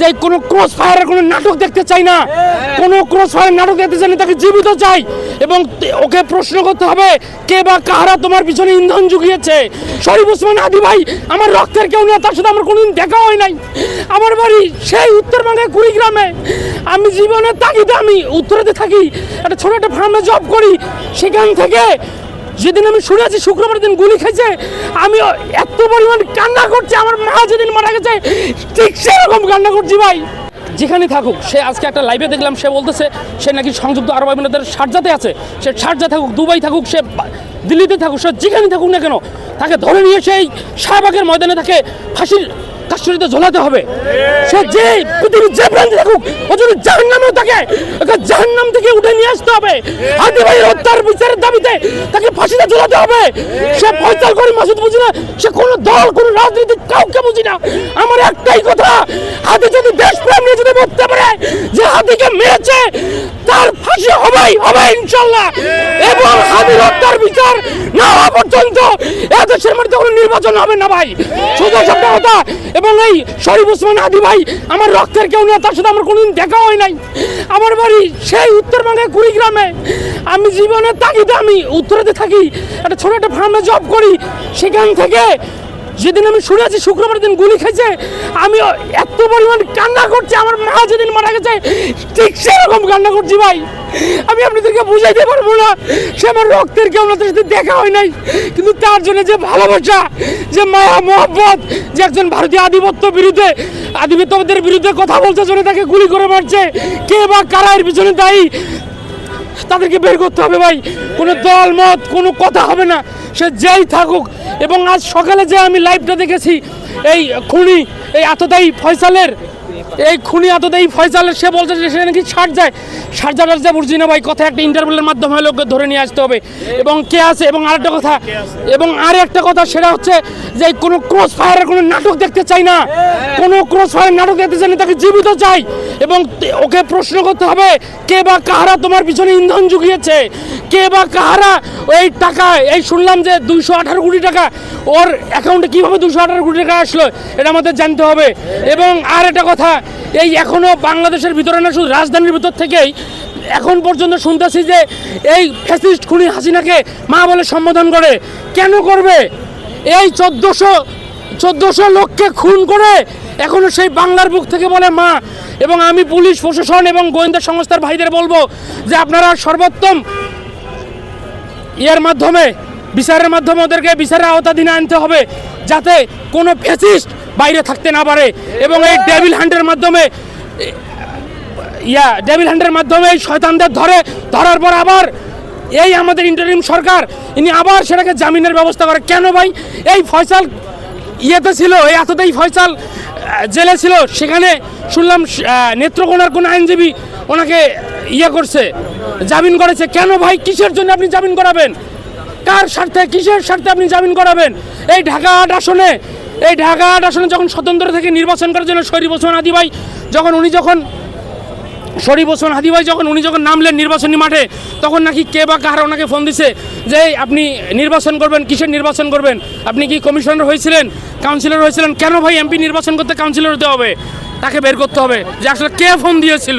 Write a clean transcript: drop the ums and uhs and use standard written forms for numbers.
যে কোনো ক্রস ফায়ারের কোনো নাটক দেখতে চাই না, কোনো ক্রস ফায়ার নাটক দেখতে চাই না, তাকে জীবিত চাই এবং ওকে প্রশ্ন করতে হবে কে বা কাহারা তোমার পিছনে ইন্ধন জুগিয়েছে। শরীফ ওসমান হাদি ভাই আমার রক্তের কেউ না, তার সাথে আমার কোনোদিন দেখা হয় নাই। আমার বাড়ি সেই উত্তরবঙ্গের কুড়িগ্রামে। আমি জীবনের তাগিদে আমি উত্তরেতে থাকি, একটা ছোট একটা ফার্মে জব করি। সেখান থেকে যেদিন আমি শুনেছি শুক্রবার দিন গুলি খেয়েছে, আমি এত পরিমাণ কান্না করছি। আমার মা যেদিন মারা গেছে ঠিক সেরকম কান্না করছি ভাই। যেখানে থাকুক, সে আজকে একটা লাইভে দেখলাম সে বলতেছে সে নাকি সংযুক্ত আরব আমিরাতের শারজাতে আছে। সে শারজা থাকুক, দুবাই থাকুক, সে দিল্লিতে থাকুক, সে যেখানে থাকুক না কেন, তাকে ধরে নিয়ে সেই শাহবাগের ময়দানে তাকে ফাঁসির কাস্টডিতে ঝোলাতে হবে। সে যে পৃথিবীর যে প্রান্তে থাকুক, ও যদি জাহান্নামেও থাকে, ওকে জাহান্নাম থেকে উঠে নিয়ে আসতে হবে। হাদি ভাইয়ের হত্যার বিচারের দাবিতে তাকে ফাঁসিতে ঝোলাতে হবে। সে ফয়সাল করিম মাসুদ বুঝি না, সে কোনো দল কোনো রাজনীতি কাউকে বুঝি না। আমার একটাই কথা, হাদি যদি দেশপ্রেম নিয়ে যদি বলতে পারে যে হাদিকে মেরেছে, তার ফাঁসি হবেই হবে ইনশাল্লাহ। এবং হাদির হত্যার বিচার না হওয়া পর্যন্ত এদেশের মধ্যে কোনো নির্বাচন হবে না ভাই, সোজা সাপটা কথা। এবং এই শরীফ ওসমান হাদি ভাই আমার রক্তের কেউ না, তার সাথে আমার কোনোদিন দেখা হয় নাই। আমার বাড়ি সেই উত্তরবঙ্গের কুড়িগ্রামে। আমি জীবনের তাগিদে আমি উত্তরেতে থাকি, একটা ছোট একটা ফার্মে জব করি। সেখান থেকে যেদিন আমি শুনেছি শুক্রবার দিন গুলি খেয়েছে, আমি এত পরিমাণ কান্না করছি। আমার মা যেদিন মারা গেছে ঠিক সেরকম কান্না করছি ভাই। আমি আপনাদেরকে বুঝাইতে পারবো না, সে আমার রক্তের কেউ না, তার সাথে দেখা হয় নাই, কিন্তু তার জন্য যে ভালোবাসা, যে মায়া মহব্বত, যে একজন ভারতীয় আধিপত্যবাদের বিরুদ্ধে কথা বলছে জন্য তাকে গুলি করে মারছে, কে বা কারা এর পিছনে দায়ী, তাদেরকে বের করতে হবে ভাই। কোনো দল মত কোনো কথা হবে না, সে যেই থাকুক। এবং আজ সকালে যে আমি লাইভটা দেখেছি, এই খুনি এই আততায়ী ফয়সালের, এই খুনি আততায়ী ফয়সালের, সে বলছে যে সে নাকি শারজা বুঝছি না ভাই। কথা একটা ইন্টারভিউয়ের মাধ্যমে লোককে ধরে নিয়ে আসতে হবে এবং কে আছে। এবং আরেকটা কথা সেটা হচ্ছে যে কোনো ক্রস ফায়ারের কোনো নাটক দেখতে চাই না, কোনো ক্রস ফায়ার নাটক দেখতে চাই না, তাকে জীবিত চাই এবং ওকে প্রশ্ন করতে হবে কে বা কাহারা তোমার পিছনে ইন্ধন জুগিয়েছে, কে বা কাহারা ওই টাকা, এই শুনলাম যে 218 কোটি টাকা ওর অ্যাকাউন্টে কীভাবে 218 কোটি টাকা আসলো, এটা আমাদের জানতে হবে। এবং আর একটা কথা, এই এখনও বাংলাদেশের ভিতরে না, শুধু রাজধানীর ভিতর থেকেই এখন পর্যন্ত শুনতেছি যে এই ফ্যাসিস্ট খুনি হাসিনাকে মা বলে সম্বোধন করে। কেন করবে? এই 1400 লোককে খুন করে এখনো সেই বাংলার বুক থেকে বলে মা। এবং আমি পুলিশ প্রশাসন এবং গোয়েন্দা সংস্থার ভাইদের বলবো যে আপনারা সর্বোত্তম বিচারের মাধ্যমে ওদেরকে বিচারের আওতাধীনে আনতে হবে, যাতে কোনো ফ্যাসিস্ট বাইরে থাকতে না পারে। এবং এই ডেভিল হান্টের মাধ্যমে এই শয়তানদের ধরার পর আবার এই আমাদের ইন্টারিম সরকার ইনি আবার সেটাকে জামিনের ব্যবস্থা করে। কেন ভাই? এই ফয়সাল ইয়েতে ছিল, এই এতটাই ফয়সাল জেলে ছিল, সেখানে শুনলাম নেত্রকোনার কোনো আইনজীবী ওনাকে করছে, জামিন করেছে। কেন ভাই? কিসের জন্য আপনি জামিন করাবেন? কার স্বার্থে, কিসের স্বার্থে আপনি জামিন করাবেন? এই ঢাকা 8 আসনে যখন স্বতন্ত্র থেকে নির্বাচন করার জন্য শরীফ ওসমান হাদি ভাই যখন নামলেন নির্বাচনী মাঠে, তখন নাকি কে বা কাহারা ওনাকে ফোন দিছে যে আপনি নির্বাচন করবেন। কিসের নির্বাচন করবেন? আপনি কি কমিশনার হয়েছিলেন, কাউন্সিলর হয়েছিলেন? কেন ভাই এমপি নির্বাচন করতে কাউন্সিলর হতে হবে? তাকে বের করতে হবে যে আসলে কে ফোন দিয়েছিল।